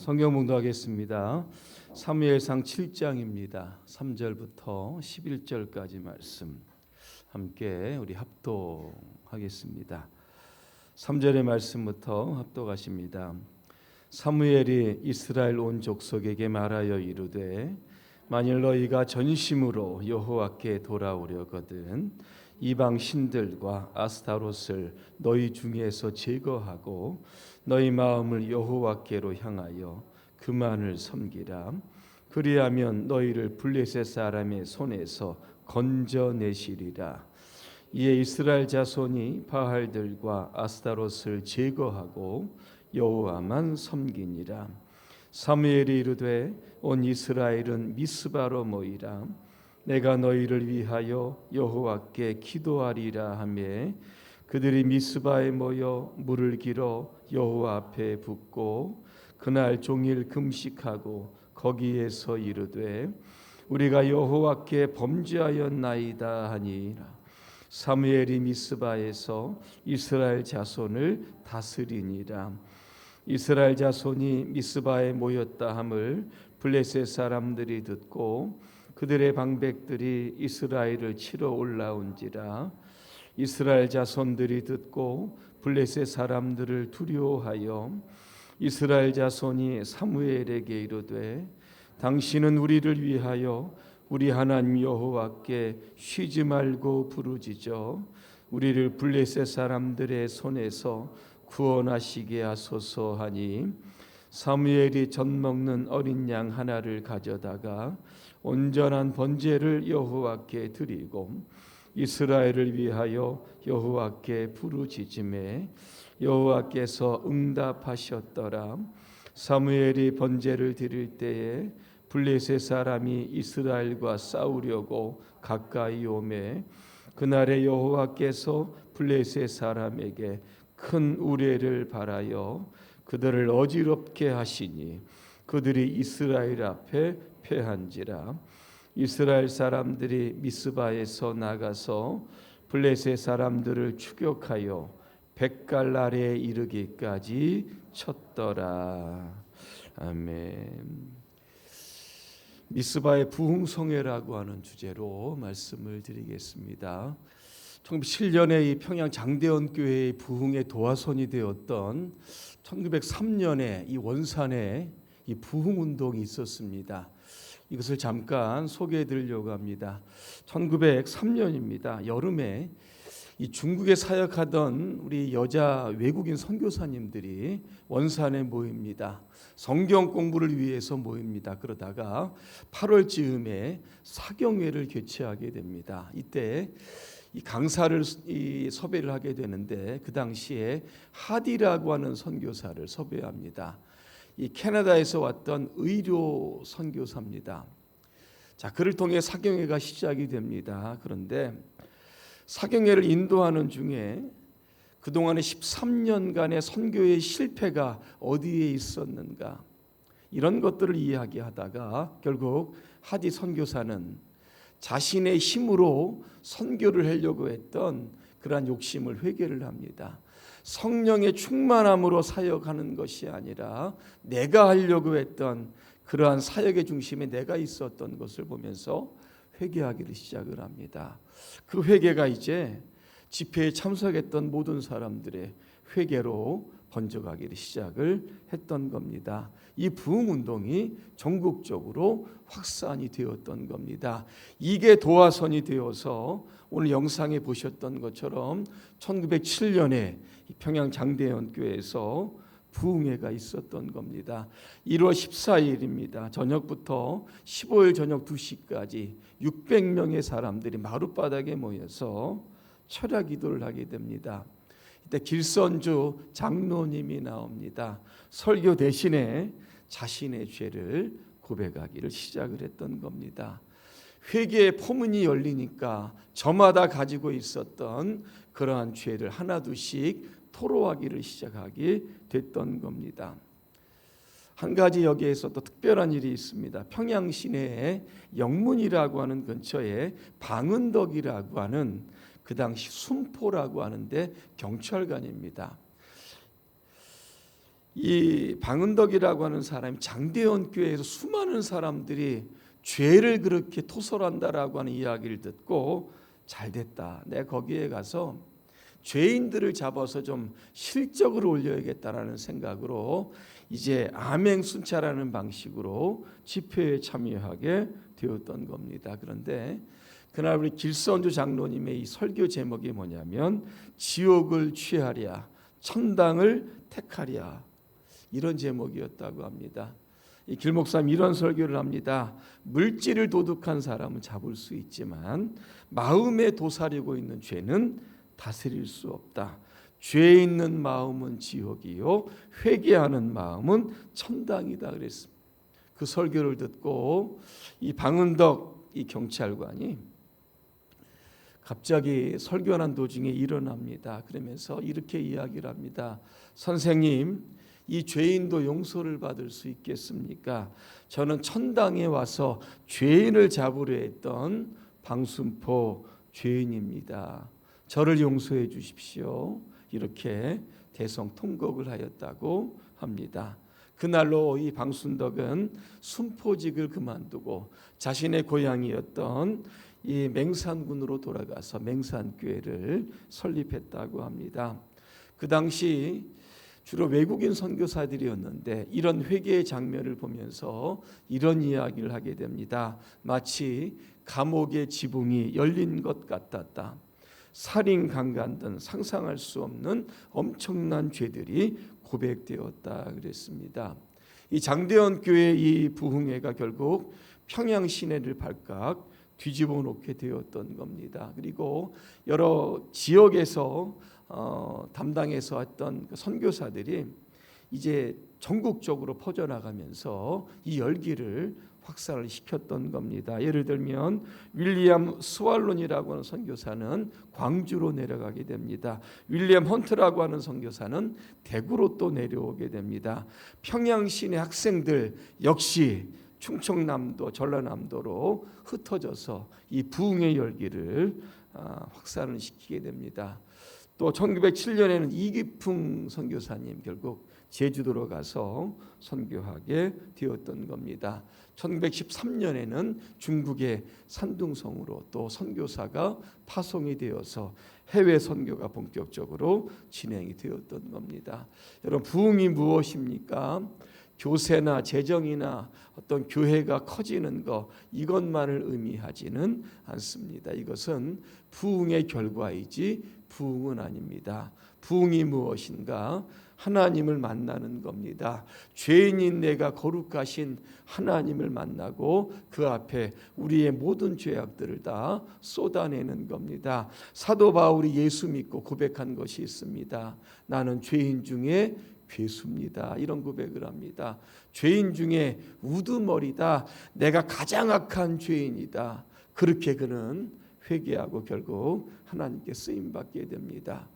성경 봉독하겠습니다. 사무엘상 7장입니다. 3절부터 11절까지 말씀 함께 우리 합독하겠습니다. 3절의 말씀부터 합독하십니다. 사무엘이 이스라엘 온 족속에게 말하여 이르되 만일 너희가 전심으로 여호와께 돌아오려거든 이방 신들과 아스타롯을 너희 중에서 제거하고 너희 마음을 여호와께로 향하여 그만을 섬기라. 그리하면 너희를 블레셋 사람의 손에서 건져내시리라. 이에 이스라엘 자손이 바알들과 아스타롯을 제거하고 여호와만 섬기니라. 사무엘이 이르되 온 이스라엘은 미스바로 모이라. 내가 너희를 위하여 여호와께 기도하리라 하매 그들이 미스바에 모여 물을 길어 여호와 앞에 붓고 그날 종일 금식하고 거기에서 이르되 우리가 여호와께 범죄하였나이다 하니라. 사무엘이 미스바에서 이스라엘 자손을 다스리니라. 이스라엘 자손이 미스바에 모였다 함을 블레셋 사람들이 듣고 그들의 방백들이 이스라엘을 치러 올라온지라. 이스라엘 자손들이 듣고 블레셋 사람들을 두려워하여 이스라엘 자손이 사무엘에게 이르되 당신은 우리를 위하여 우리 하나님 여호와께 쉬지 말고 부르짖어 우리를 블레셋 사람들의 손에서 구원하시게 하소서 하니 사무엘이 젖 먹는 어린 양 하나를 가져다가 온전한 번제를 여호와께 드리고 이스라엘을 위하여 여호와께 부르짖음에 여호와께서 응답하셨더라. 사무엘이 번제를 드릴 때에 블레셋 사람이 이스라엘과 싸우려고 가까이 오매 그날에 여호와께서 블레셋 사람에게 큰 우레를 발하여 그들을 어지럽게 하시니 그들이 이스라엘 앞에 패한지라. 이스라엘 사람들이 미스바에서 나가서 블레셋 사람들을 추격하여 벳갈랄에 이르기까지 쳤더라. 아멘. 미스바의 부흥성회라고 하는 주제로 말씀을 드리겠습니다. 1907년에 이 평양 장대원 교회의 부흥의 도화선이 되었던 1903년에 이 원산에 이 부흥 운동이 있었습니다. 이것을 잠깐 소개해 드리려고 합니다. 1903년입니다. 여름에 이 중국에 사역하던 우리 여자 외국인 선교사님들이 원산에 모입니다. 성경 공부를 위해서 모입니다. 그러다가 8월 즈음에 사경회를 개최하게 됩니다. 이때 이 강사를 섭외를 하게 되는데 그 당시에 하디라고 하는 선교사를 섭외합니다. 이 캐나다에서 왔던 의료 선교사입니다. 자, 그를 통해 사경회가 시작이 됩니다. 그런데 사경회를 인도하는 중에 그동안의 13년간의 선교의 실패가 어디에 있었는가 이런 것들을 이야기하다가 결국 하디 선교사는 자신의 힘으로 선교를 하려고 했던 그러한 욕심을 회개를 합니다. 성령의 충만함으로 사역하는 것이 아니라 내가 하려고 했던 그러한 사역의 중심에 내가 있었던 것을 보면서 회개하기를 시작을 합니다. 그 회개가 이제 집회에 참석했던 모든 사람들의 회개로 번져가기를 시작을 했던 겁니다. 이 부흥운동이 전국적으로 확산이 되었던 겁니다. 이게 도화선이 되어서 오늘 영상에 보셨던 것처럼 1907년에 평양 장대원 교회에서 부흥회가 있었던 겁니다. 1월 14일입니다. 저녁부터 15일 저녁 2시까지 600명의 사람들이 마룻바닥에 모여서 철야 기도를 하게 됩니다. 이때 길선주 장로님이 나옵니다. 설교 대신에 자신의 죄를 고백하기를 시작을 했던 겁니다. 회개의 포문이 열리니까 저마다 가지고 있었던 그러한 죄를 하나둘씩 토로하기를 시작하게 됐던 겁니다. 한 가지 여기에서 또 특별한 일이 있습니다. 평양 시내에 영문이라고 하는 근처에 방은덕이라고 하는 그 당시 순포라고 하는데 경찰관입니다. 이 방은덕이라고 하는 사람이 장대원 교회에서 수많은 사람들이 죄를 그렇게 토설한다라고 하는 이야기를 듣고 잘됐다, 내가 거기에 가서 죄인들을 잡아서 좀 실적으로 올려야겠다라는 생각으로 이제 암행순찰하는 방식으로 집회에 참여하게 되었던 겁니다. 그런데 그날 우리 길선주 장로님의 이 설교 제목이 뭐냐면 지옥을 취하랴 천당을 택하랴, 이런 제목이었다고 합니다. 이 길목사님 이런 설교를 합니다. 물질을 도둑한 사람은 잡을 수 있지만 마음에 도사리고 있는 죄는 다스릴 수 없다. 죄 있는 마음은 지옥이요 회개하는 마음은 천당이다 그랬습니다. 그 설교를 듣고 이 방은덕 이 경찰관이 갑자기 설교하는 도중에 일어납니다. 그러면서 이렇게 이야기를 합니다. 선생님, 이 죄인도 용서를 받을 수 있겠습니까? 저는 천당에 와서 죄인을 잡으려 했던 방순포 죄인입니다. 저를 용서해 주십시오. 이렇게 대성통곡을 하였다고 합니다. 그날로 이 방순덕은 순포직을 그만두고 자신의 고향이었던 이 맹산군으로 돌아가서 맹산교회를 설립했다고 합니다. 그 당시 주로 외국인 선교사들이었는데 이런 회개의 장면을 보면서 이런 이야기를 하게 됩니다. 마치 감옥의 지붕이 열린 것 같았다. 살인, 강간 등 상상할 수 없는 엄청난 죄들이 고백되었다 그랬습니다. 이 장대원 교회 이 부흥회가 결국 평양 시내를 발칵 뒤집어 놓게 되었던 겁니다. 그리고 여러 지역에서 담당해서 했던 선교사들이 이제 전국적으로 퍼져나가면서 이 열기를 확산을 시켰던 겁니다. 예를 들면 윌리엄 스왈론이라고 하는 선교사는 광주로 내려가게 됩니다. 윌리엄 헌트라고 하는 선교사는 대구로 또 내려오게 됩니다. 평양 시내 학생들 역시 충청남도, 전라남도로 흩어져서 이 부흥의 열기를 확산을 시키게 됩니다. 또 1907년에는 이기풍 선교사님 결국 제주도로 가서 선교하게 되었던 겁니다. 1913년에는 중국의 산둥성으로 또 선교사가 파송이 되어서 해외 선교가 본격적으로 진행이 되었던 겁니다. 여러분, 부흥이 무엇입니까? 교세나 재정이나 어떤 교회가 커지는 것, 이것만을 의미하지는 않습니다. 이것은 부흥의 결과이지 부흥은 아닙니다. 부흥이 무엇인가? 하나님을 만나는 겁니다. 죄인인 내가 거룩하신 하나님을 만나고 그 앞에 우리의 모든 죄악들을 다 쏟아내는 겁니다. 사도 바울이 예수 믿고 고백한 것이 있습니다. 나는 죄인 중에 괴수입니다. 이런 고백을 합니다. 죄인 중에 우두머리다. 내가 가장 악한 죄인이다. 그렇게 그는 회개하고 결국 하나님께 쓰임받게 됩니다.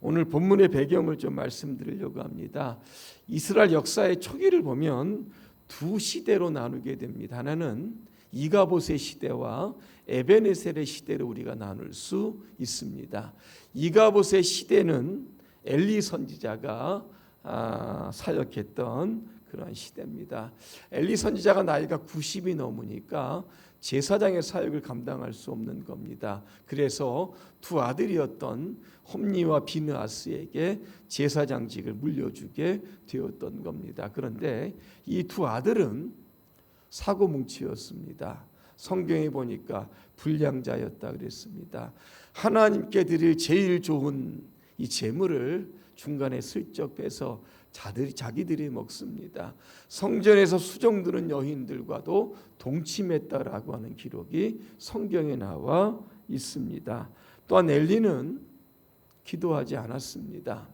오늘 본문의 배경을 좀 말씀드리려고 합니다. 이스라엘 역사의 초기를 보면 두 시대로 나누게 됩니다. 하나는 이가봇의 시대와 에베네셀의 시대로 우리가 나눌 수 있습니다. 이가봇의 시대는 엘리 선지자가 사역했던 그런 시대입니다. 엘리 선지자가 나이가 90이 넘으니까 제사장의 사역을 감당할 수 없는 겁니다. 그래서 두 아들이었던 홈니와 비느하스에게 제사장직을 물려주게 되었던 겁니다. 그런데 이 두 아들은 사고뭉치였습니다. 성경에 보니까 불량자였다 그랬습니다. 하나님께 드릴 제일 좋은 이 재물을 중간에 슬쩍 빼서 자기들이 먹습니다. 성전에서 수종드는 여인들과도 동침했다라고 하는 기록이 성경에 나와 있습니다. 또한 엘리는 기도하지 않았습니다.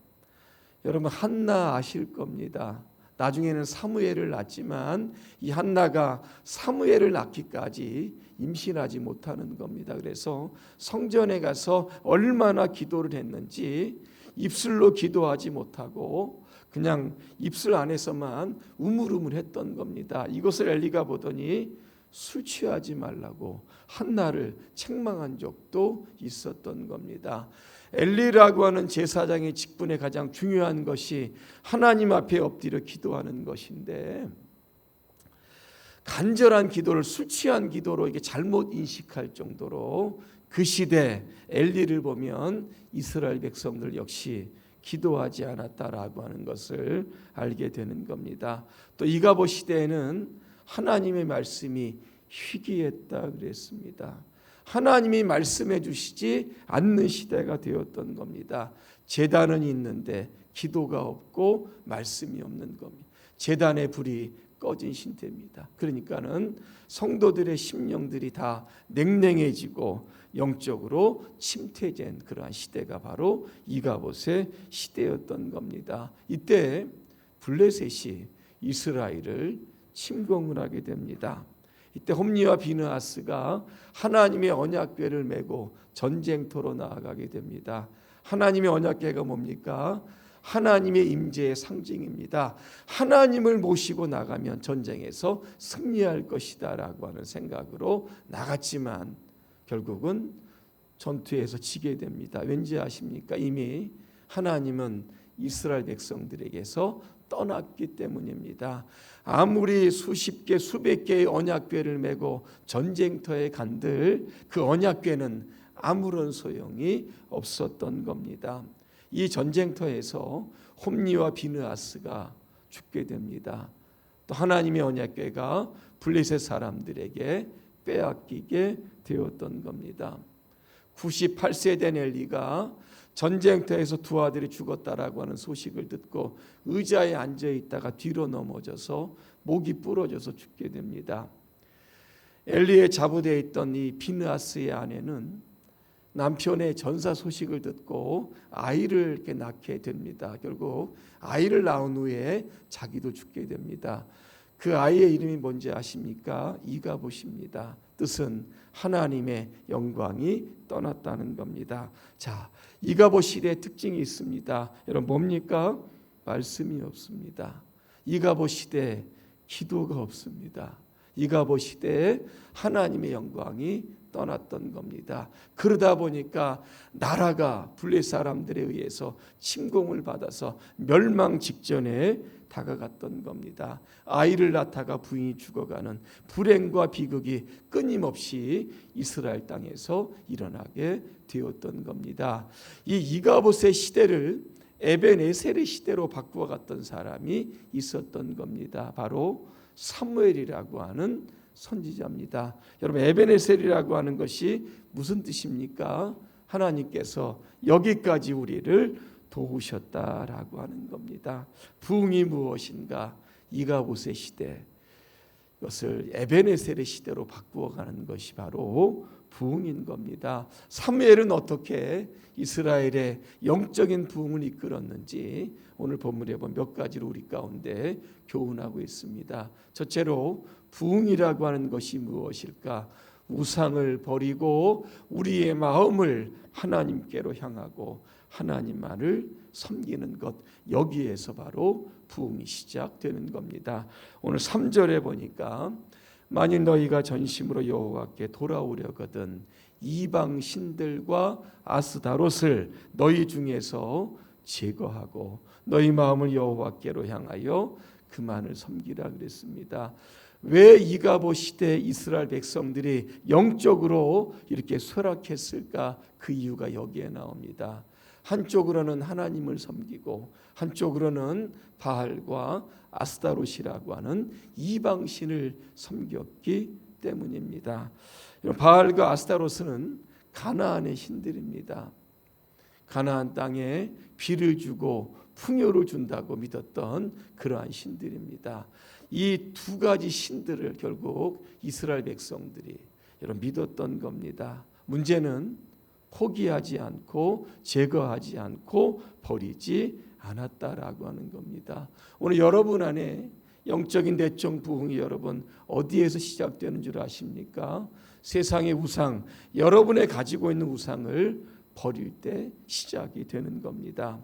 여러분, 한나 아실 겁니다. 나중에는 사무엘을 낳지만 이 한나가 사무엘을 낳기까지 임신하지 못하는 겁니다. 그래서 성전에 가서 얼마나 기도를 했는지 입술로 기도하지 못하고 그냥 입술 안에서만 우물우물했던 겁니다. 이것을 엘리가 보더니 술 취하지 말라고 한나를 책망한 적도 있었던 겁니다. 엘리라고 하는 제사장의 직분의 가장 중요한 것이 하나님 앞에 엎드려 기도하는 것인데, 간절한 기도를 술 취한 기도로 이게 잘못 인식할 정도로 그 시대 엘리를 보면 이스라엘 백성들 역시 기도하지 않았다라고 하는 것을 알게 되는 겁니다. 또 이가봇 시대에는 하나님의 말씀이 희귀했다 그랬습니다. 하나님이 말씀해 주시지 않는 시대가 되었던 겁니다. 제단은 있는데 기도가 없고 말씀이 없는 겁니다. 제단의 불이 꺼진 신대입니다. 그러니까는 성도들의 심령들이 다 냉랭해지고 영적으로 침퇴된 그러한 시대가 바로 이가봇의 시대였던 겁니다. 이때 블레셋이 이스라엘을 침공을 하게 됩니다. 이때 홈리와 비느하스가 하나님의 언약궤를 메고 전쟁터로 나아가게 됩니다. 하나님의 언약궤가 뭡니까? 하나님의 임재의 상징입니다. 하나님을 모시고 나가면 전쟁에서 승리할 것이다 라고 하는 생각으로 나갔지만 결국은 전투에서 지게 됩니다. 왠지 아십니까? 이미 하나님은 이스라엘 백성들에게서 떠났기 때문입니다. 아무리 수십 개 수백 개의 언약궤를 메고 전쟁터에 간들 그 언약궤는 아무런 소용이 없었던 겁니다. 이 전쟁터에서 홈리와 비느하스가 죽게 됩니다. 또 하나님의 언약궤가 블레셋 사람들에게 빼앗기게 되었던 겁니다. 98세 된 엘리가 전쟁터에서 두 아들이 죽었다라고 하는 소식을 듣고 의자에 앉아 있다가 뒤로 넘어져서 목이 부러져서 죽게 됩니다. 엘리의 자부되어 있던 이 비느하스의 아내는 남편의 전사 소식을 듣고 아이를 이렇게 낳게 됩니다. 결국 아이를 낳은 후에 자기도 죽게 됩니다. 그 아이의 이름이 뭔지 아십니까? 이가봇입니다. 뜻은 하나님의 영광이 떠났다는 겁니다. 자, 이가봇 시대의 특징이 있습니다. 여러분 뭡니까? 말씀이 없습니다. 이가봇 시대에 기도가 없습니다. 이가봇 시대에 하나님의 영광이 떠났던 겁니다. 그러다 보니까 나라가 블레셋 사람들에 의해서 침공을 받아서 멸망 직전에 다가갔던 겁니다. 아이를 낳다가 부인이 죽어가는 불행과 비극이 끊임없이 이스라엘 땅에서 일어나게 되었던 겁니다. 이 이가봇의 시대를 에벤에셀의 시대로 바꾸어 갔던 사람이 있었던 겁니다. 바로 사무엘이라고 하는 선지자입니다. 여러분 에벤에셀이라고 하는 것이 무슨 뜻입니까? 하나님께서 여기까지 우리를 도우셨다라고 하는 겁니다. 부흥이 무엇인가? 이가봇의 시대, 이것을 에벤에셀의 시대로 바꾸어가는 것이 바로 부흥인 겁니다. 사무엘은 어떻게 이스라엘의 영적인 부흥을 이끌었는지 오늘 본문에 보면 몇 가지로 우리 가운데 교훈하고 있습니다. 첫째로 부흥이라고 하는 것이 무엇일까? 우상을 버리고 우리의 마음을 하나님께로 향하고 하나님만을 섬기는 것, 여기에서 바로 부흥이 시작되는 겁니다. 오늘 3절에 보니까 만일 너희가 전심으로 여호와께 돌아오려거든 이방 신들과 아스다롯을 너희 중에서 제거하고 너희 마음을 여호와께로 향하여 그만을 섬기라 그랬습니다. 왜 이가봇 시대 이스라엘 백성들이 영적으로 이렇게 쇠락했을까? 그 이유가 여기에 나옵니다. 한쪽으로는 하나님을 섬기고 한쪽으로는 바알과 아스타롯이라고 하는 이방신을 섬겼기 때문입니다. 바알과 아스타롯은 가나안의 신들입니다. 가나안 땅에 비를 주고 풍요를 준다고 믿었던 그러한 신들입니다. 이 두 가지 신들을 결국 이스라엘 백성들이 믿었던 겁니다. 문제는 포기하지 않고 제거하지 않고 버리지 않았다라고 하는 겁니다. 오늘 여러분 안에 영적인 내적 부흥이 여러분 어디에서 시작되는 줄 아십니까? 세상의 우상, 여러분의 가지고 있는 우상을 버릴 때 시작이 되는 겁니다.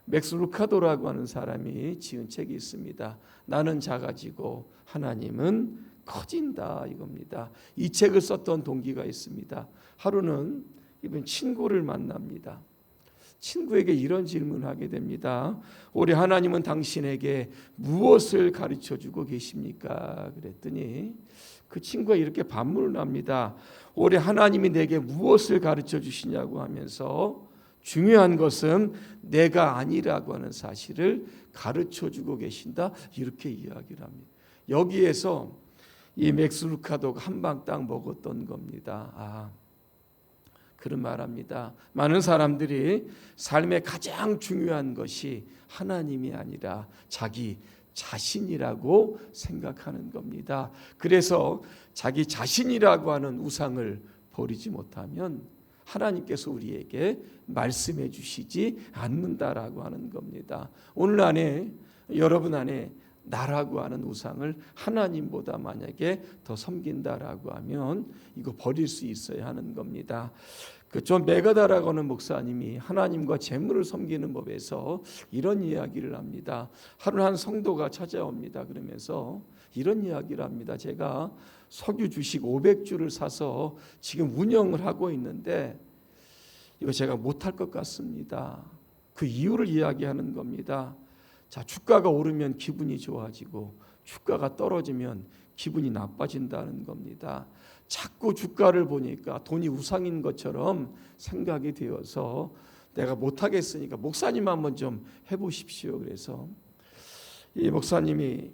맥스 루카도라고 하는 사람이 지은 책이 있습니다. 나는 작아지고 하나님은 커진다 이겁니다. 이 책을 썼던 동기가 있습니다. 하루는 이분 친구를 만납니다. 친구에게 이런 질문을 하게 됩니다. 우리 하나님은 당신에게 무엇을 가르쳐주고 계십니까? 그랬더니 그 친구가 이렇게 반문을 합니다. 우리 하나님이 내게 무엇을 가르쳐 주시냐고 하면서 중요한 것은 내가 아니라고 하는 사실을 가르쳐주고 계신다, 이렇게 이야기를 합니다. 여기에서 이 맥스 루카도가 한 방 딱 먹었던 겁니다. 그런 말합니다. 많은 사람들이 삶의 가장 중요한 것이 하나님이 아니라 자기 자신이라고 생각하는 겁니다. 그래서 자기 자신이라고 하는 우상을 버리지 못하면 하나님께서 우리에게 말씀해 주시지 않는다라고 하는 겁니다. 오늘 안에, 여러분 안에 나라고 하는 우상을 하나님보다 만약에 더 섬긴다라고 하면 이거 버릴 수 있어야 하는 겁니다. 존 메가다라고 하는 목사님이 하나님과 재물을 섬기는 법에서 이런 이야기를 합니다. 하루 한 성도가 찾아옵니다. 그러면서 이런 이야기를 합니다. 제가 석유 주식 500주를 사서 지금 운영을 하고 있는데 이거 제가 못할 것 같습니다. 그 이유를 이야기하는 겁니다. 자, 주가가 오르면 기분이 좋아지고 주가가 떨어지면 기분이 나빠진다는 겁니다. 자꾸 주가를 보니까 돈이 우상인 것처럼 생각이 되어서 내가 못하겠으니까 목사님 한번 좀 해보십시오. 그래서 이 목사님이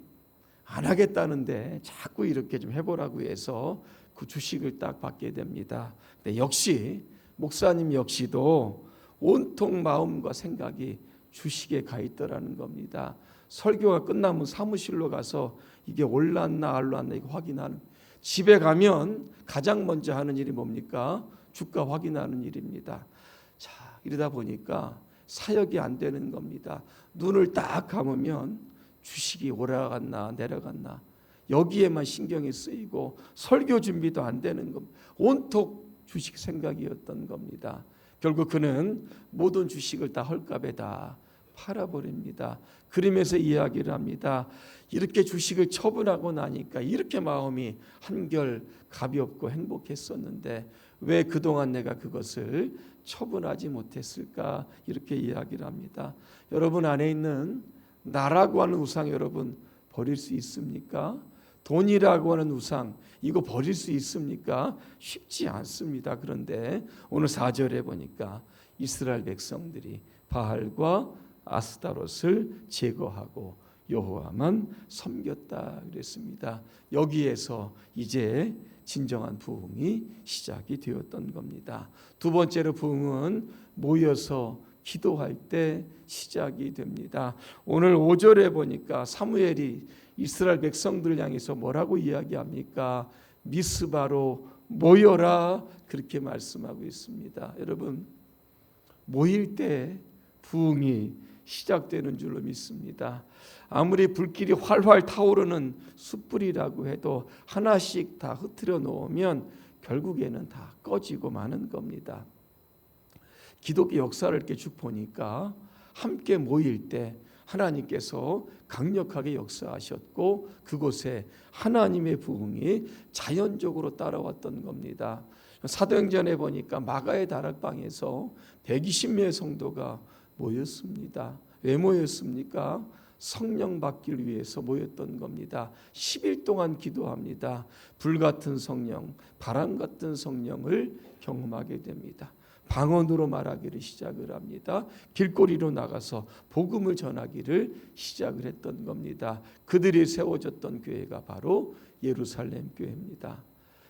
안 하겠다는데 자꾸 이렇게 좀 해보라고 해서 그 주식을 딱 받게 됩니다. 근데 역시 목사님 역시도 온통 마음과 생각이 주식에 가 있더라는 겁니다. 설교가 끝나면 사무실로 가서 이게 올랐나 안 올랐나 이거 확인하는, 집에 가면 가장 먼저 하는 일이 뭡니까? 주가 확인하는 일입니다. 자, 이러다 보니까 사역이 안 되는 겁니다. 눈을 딱 감으면 주식이 올라갔나 내려갔나 여기에만 신경이 쓰이고 설교 준비도 안 되는 겁니다. 온통 주식 생각이었던 겁니다. 결국 그는 모든 주식을 다 헐값에 다 팔아버립니다. 그러면서 이야기를 합니다. 이렇게 주식을 처분하고 나니까 이렇게 마음이 한결 가볍고 행복했었는데 왜 그동안 내가 그것을 처분하지 못했을까, 이렇게 이야기를 합니다. 여러분 안에 있는 나라고 하는 우상 여러분 버릴 수 있습니까? 돈이라고 하는 우상 이거 버릴 수 있습니까? 쉽지 않습니다. 그런데 오늘 4절에 보니까 이스라엘 백성들이 바알과 아스타롯을 제거하고 여호와만 섬겼다 그랬습니다. 여기에서 이제 진정한 부흥이 시작이 되었던 겁니다. 두 번째로 부흥은 모여서 기도할 때 시작이 됩니다. 오늘 5절에 보니까 사무엘이 이스라엘 백성들을 향해서 뭐라고 이야기합니까? 미스바로 모여라, 그렇게 말씀하고 있습니다. 여러분, 모일 때 부흥이 시작되는 줄로 믿습니다. 아무리 불길이 활활 타오르는 숯불이라고 해도 하나씩 다 흩트려 놓으면 결국에는 다 꺼지고 마는 겁니다. 기독교 역사를 이렇게 쭉 보니까 함께 모일 때 하나님께서 강력하게 역사하셨고 그곳에 하나님의 부흥이 자연적으로 따라왔던 겁니다. 사도행전에 보니까 마가의 다락방에서 120명의 성도가 모였습니다. 왜 모였습니까? 성령 받기를 위해서 모였던 겁니다. 10일 동안 기도합니다. 불같은 성령, 바람 같은 성령을 경험하게 됩니다. 방언으로 말하기를 시작을 합니다. 길거리로 나가서 복음을 전하기를 시작을 했던 겁니다. 그들이 세워졌던 교회가 바로 예루살렘 교회입니다.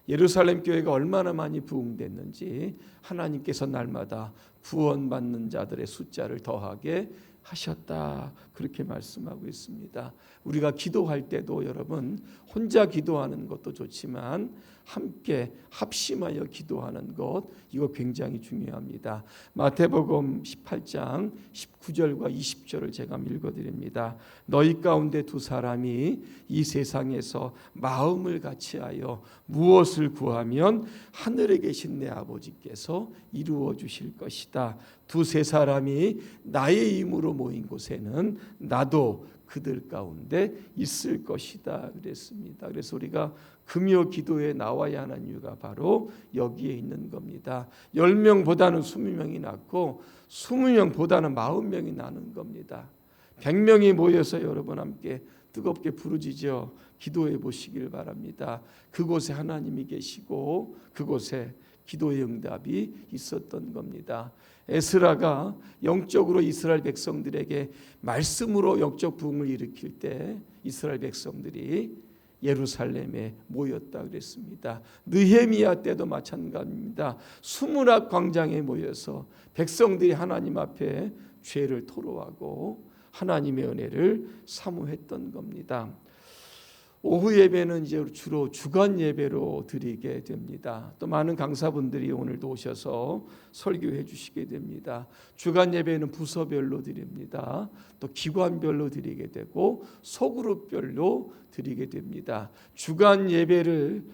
예루살렘 교회가 얼마나 많이 부흥됐는지 하나님께서 날마다 구원받는 자들의 숫자를 더하게 하셨다, 그렇게 말씀하고 있습니다. 우리가 기도할 때도 여러분 혼자 기도하는 것도 좋지만 함께 합심하여 기도하는 것, 이거 굉장히 중요합니다. 마태복음 18장 19절과 20절을 제가 읽어드립니다. 너희 가운데 두 사람이 이 세상에서 마음을 같이하여 무엇을 구하면 하늘에 계신 내 아버지께서 이루어 주실 것이다. 두세 사람이 나의 이름으로 모인 곳에는 나도 그들 가운데 있을 것이다 그랬습니다. 그래서 우리가 금요 기도에 나와야 하는 이유가 바로 여기에 있는 겁니다. 10명보다는 20명이 낫고 20명보다는 40명이 나는 겁니다. 100명이 모여서 여러분 함께 뜨겁게 부르짖어 기도해 보시길 바랍니다. 그곳에 하나님이 계시고 그곳에 기도의 응답이 있었던 겁니다. 에스라가 영적으로 이스라엘 백성들에게 말씀으로 영적 부흥을 일으킬 때 이스라엘 백성들이 예루살렘에 모였다 그랬습니다. 느헤미야 때도 마찬가지입니다. 수문학 광장에 모여서 백성들이 하나님 앞에 죄를 토로하고 하나님의 은혜를 사모했던 겁니다. 오후 예배는 이제 주로 주간 예배로 드리게 됩니다. 또 많은 강사분들이 오늘도 오셔서 설교해 주시게 됩니다. 주간 예배는 부서별로 드립니다. 또 기관별로 드리게 되고 소그룹별로 드리게 됩니다. 주간 예배를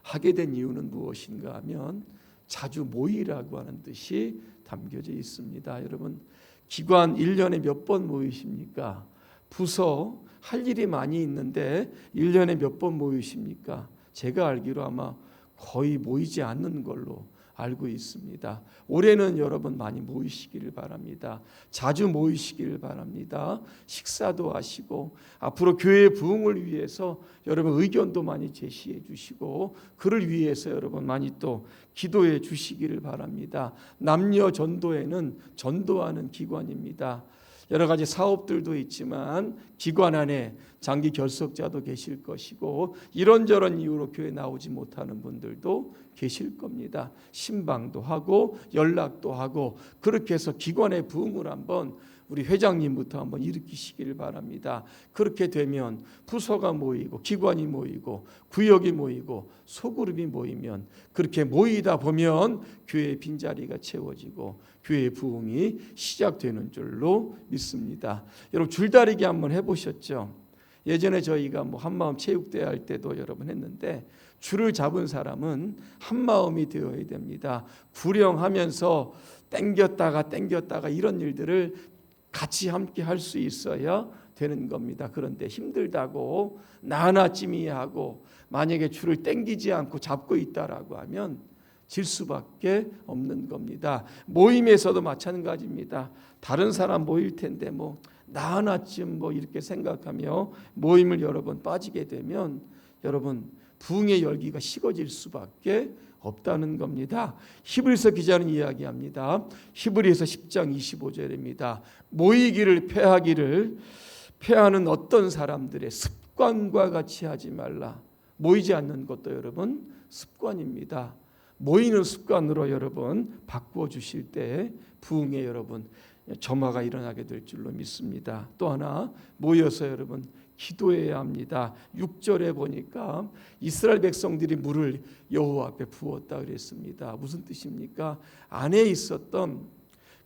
하게 된 이유는 무엇인가 하면 자주 모이라고 하는 뜻이 담겨져 있습니다. 여러분, 기관 1년에 몇 번 모이십니까? 부서 할 일이 많이 있는데 1년에 몇 번 모이십니까? 제가 알기로 아마 거의 모이지 않는 걸로 알고 있습니다. 올해는 여러분 많이 모이시기를 바랍니다. 자주 모이시기를 바랍니다. 식사도 하시고 앞으로 교회의 부흥을 위해서 여러분 의견도 많이 제시해 주시고 그를 위해서 여러분 많이 또 기도해 주시기를 바랍니다. 남녀 전도회는 전도하는 기관입니다. 여러 가지 사업들도 있지만 기관 안에 장기 결석자도 계실 것이고 이런저런 이유로 교회 나오지 못하는 분들도 계실 겁니다. 신방도 하고 연락도 하고 그렇게 해서 기관의 부흥을 한번 우리 회장님부터 한번 일으키시기를 바랍니다. 그렇게 되면 부서가 모이고 기관이 모이고 구역이 모이고 소그룹이 모이면 그렇게 모이다 보면 교회의 빈자리가 채워지고 교회의 부흥이 시작되는 줄로 믿습니다. 여러분 줄다리기 한번 해보셨죠? 예전에 저희가 한마음 체육대회 할 때도 여러분 했는데 줄을 잡은 사람은 한마음이 되어야 됩니다. 구령하면서 땡겼다가 이런 일들을 같이 함께 할 수 있어야 되는 겁니다. 그런데 힘들다고 나하나쯤이하고 만약에 줄을 땡기지 않고 잡고 있다라고 하면 질 수밖에 없는 겁니다. 모임에서도 마찬가지입니다. 다른 사람 모일 텐데 나 하나쯤 이렇게 생각하며 모임을 여러 번 빠지게 되면 여러분 부흥의 열기가 식어질 수밖에 없다는 겁니다. 히브리서 기자는 이야기합니다. 히브리서 10장 25절입니다. 모이기를 패하는 어떤 사람들의 습관과 같이 하지 말라. 모이지 않는 것도 여러분 습관입니다. 모이는 습관으로 여러분 바꾸어 주실 때 부흥에 여러분 점화가 일어나게 될 줄로 믿습니다. 또 하나 모여서 여러분 기도해야 합니다. 6절에 보니까 이스라엘 백성들이 물을 여호와 앞에 부었다 그랬습니다. 무슨 뜻입니까? 안에 있었던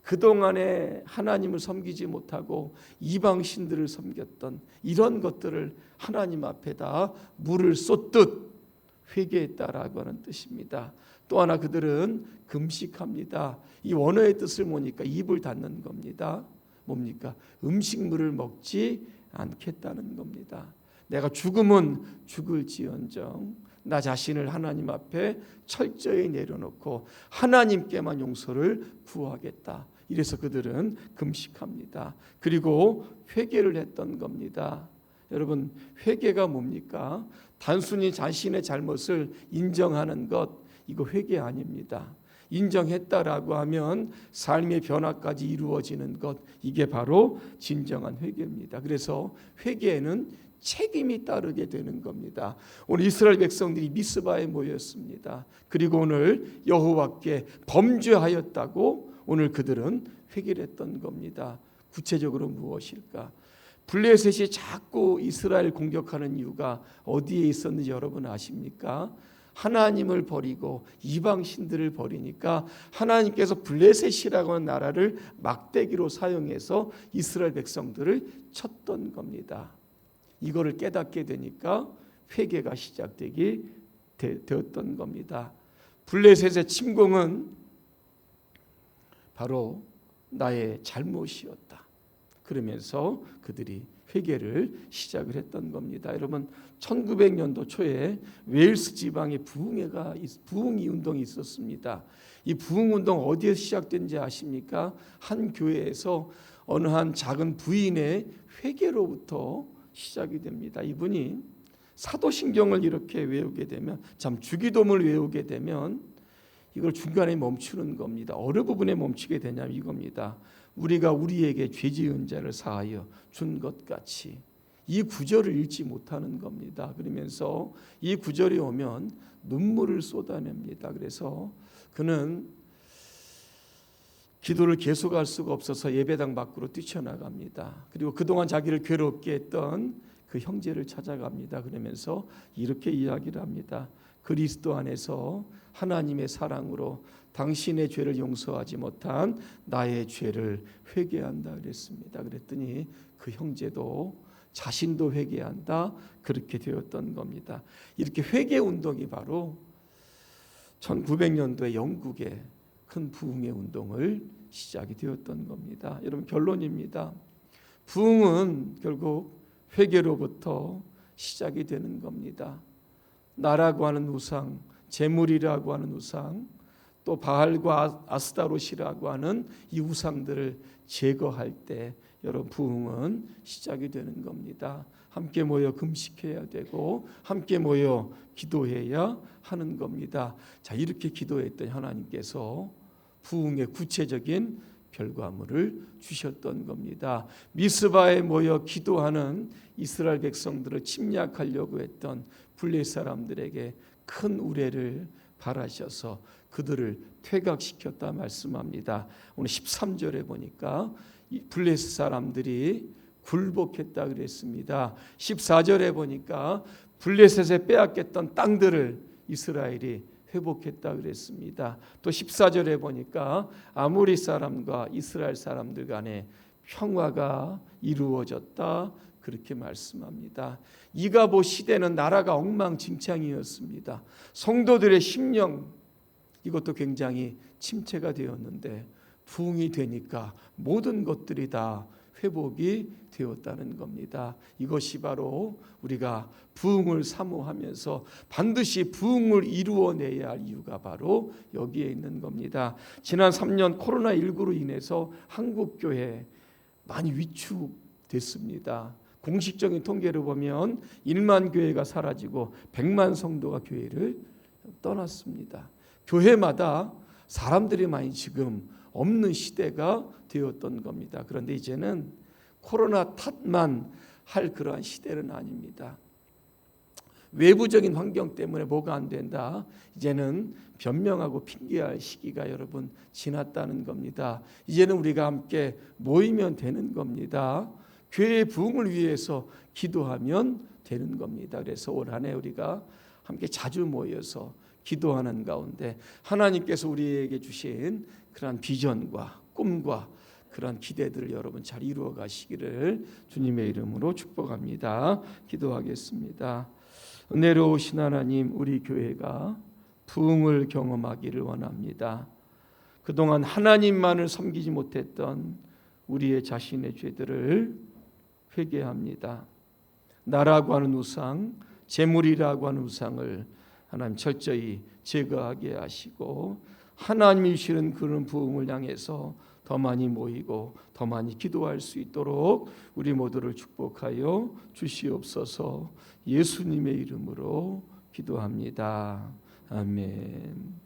그동안에 하나님을 섬기지 못하고 이방신들을 섬겼던 이런 것들을 하나님 앞에다 물을 쏟듯 회개했다라고 하는 뜻입니다. 또 하나 그들은 금식합니다. 이 원어의 뜻을 보니까 입을 닫는 겁니다. 뭡니까? 음식물을 먹지 않겠다는 겁니다. 내가 죽음은 죽을지언정 나 자신을 하나님 앞에 철저히 내려놓고 하나님께만 용서를 구하겠다. 이래서 그들은 금식합니다. 그리고 회개를 했던 겁니다. 여러분 회개가 뭡니까? 단순히 자신의 잘못을 인정하는 것 이거 회개 아닙니다. 인정했다라고 하면 삶의 변화까지 이루어지는 것 이게 바로 진정한 회개입니다. 그래서 회개에는 책임이 따르게 되는 겁니다. 오늘 이스라엘 백성들이 미스바에 모였습니다. 그리고 오늘 여호와께 범죄하였다고 오늘 그들은 회개를 했던 겁니다. 구체적으로 무엇일까? 블레셋이 자꾸 이스라엘 공격하는 이유가 어디에 있었는지 여러분 아십니까? 하나님을 버리고 이방신들을 버리니까 하나님께서 블레셋이라고 하는 나라를 막대기로 사용해서 이스라엘 백성들을 쳤던 겁니다. 이거를 깨닫게 되니까 회개가 시작되기 되었던 겁니다. 블레셋의 침공은 바로 나의 잘못이었다. 그러면서 그들이 회개를 시작을 했던 겁니다. 여러분 1900년도 초에 웨일스 지방에 부흥이 운동이 있었습니다. 이 부흥 운동 어디에 시작된지 아십니까? 한 교회에서 어느 한 작은 부인의 회개로부터 시작이 됩니다. 이분이 사도신경을 이렇게 외우게 되면, 참 주기도문을 외우게 되면 이걸 중간에 멈추는 겁니다. 어느 부분에 멈추게 되냐면 이겁니다. 우리가 우리에게 죄 지은 자를 사하여 준 것 같이. 이 구절을 읽지 못하는 겁니다. 그러면서 이 구절이 오면 눈물을 쏟아냅니다. 그래서 그는 기도를 계속할 수가 없어서 예배당 밖으로 뛰쳐나갑니다. 그리고 그동안 자기를 괴롭게 했던 그 형제를 찾아갑니다. 그러면서 이렇게 이야기를 합니다. 그리스도 안에서 하나님의 사랑으로 당신의 죄를 용서하지 못한 나의 죄를 회개한다 그랬습니다. 그랬더니 그 형제도 자신도 회개한다, 그렇게 되었던 겁니다. 이렇게 회개 운동이 바로 1900년도에 영국의 큰 부흥의 운동을 시작이 되었던 겁니다. 여러분 결론입니다. 부흥은 결국 회개로부터 시작이 되는 겁니다. 나라고 하는 우상, 재물이라고 하는 우상, 또 바알과 아스타롯이라고 하는 이 우상들을 제거할 때 여러분 부흥은 시작이 되는 겁니다. 함께 모여 금식해야 되고 함께 모여 기도해야 하는 겁니다. 자, 이렇게 기도했던 하나님께서 부흥의 구체적인 결과물을 주셨던 겁니다. 미스바에 모여 기도하는 이스라엘 백성들을 침략하려고 했던 블레셋 사람들에게 큰 우레를 발하셔서 그들을 퇴각시켰다 말씀합니다. 오늘 13절에 보니까 블레셋 사람들이 굴복했다 그랬습니다. 14절에 보니까 블레셋에 빼앗겼던 땅들을 이스라엘이 회복했다 그랬습니다. 또 14절에 보니까 아모리 사람과 이스라엘 사람들 간에 평화가 이루어졌다 그렇게 말씀합니다. 이가보 시대는 나라가 엉망진창이었습니다. 성도들의 심령 이것도 굉장히 침체가 되었는데 부흥이 되니까 모든 것들이 다 회복이 되었다는 겁니다. 이것이 바로 우리가 부흥을 사모하면서 반드시 부흥을 이루어내야 할 이유가 바로 여기에 있는 겁니다. 지난 3년 코로나19로 인해서 한국교회 많이 위축됐습니다. 공식적인 통계를 보면 1만 교회가 사라지고 100만 성도가 교회를 떠났습니다. 교회마다 사람들이 많이 지금 없는 시대가 되었던 겁니다. 그런데 이제는 코로나 탓만 할 그러한 시대는 아닙니다. 외부적인 환경 때문에 뭐가 안 된다. 이제는 변명하고 핑계할 시기가 여러분 지났다는 겁니다. 이제는 우리가 함께 모이면 되는 겁니다. 교회의 부흥을 위해서 기도하면 되는 겁니다. 그래서 올 한 해 우리가 함께 자주 모여서 기도하는 가운데 하나님께서 우리에게 주신 그러한 비전과 꿈과 그러한 기대들을 여러분 잘 이루어 가시기를 주님의 이름으로 축복합니다. 기도하겠습니다. 은혜로우신 하나님, 우리 교회가 부흥을 경험하기를 원합니다. 그동안 하나님만을 섬기지 못했던 우리의 자신의 죄들을 회개합니다. 나라고 하는 우상, 재물이라고 하는 우상을 하나님 철저히 제거하게 하시고 하나님이 주시는 그런 부흥을 향해서 더 많이 모이고 더 많이 기도할 수 있도록 우리 모두를 축복하여 주시옵소서. 예수님의 이름으로 기도합니다. 아멘.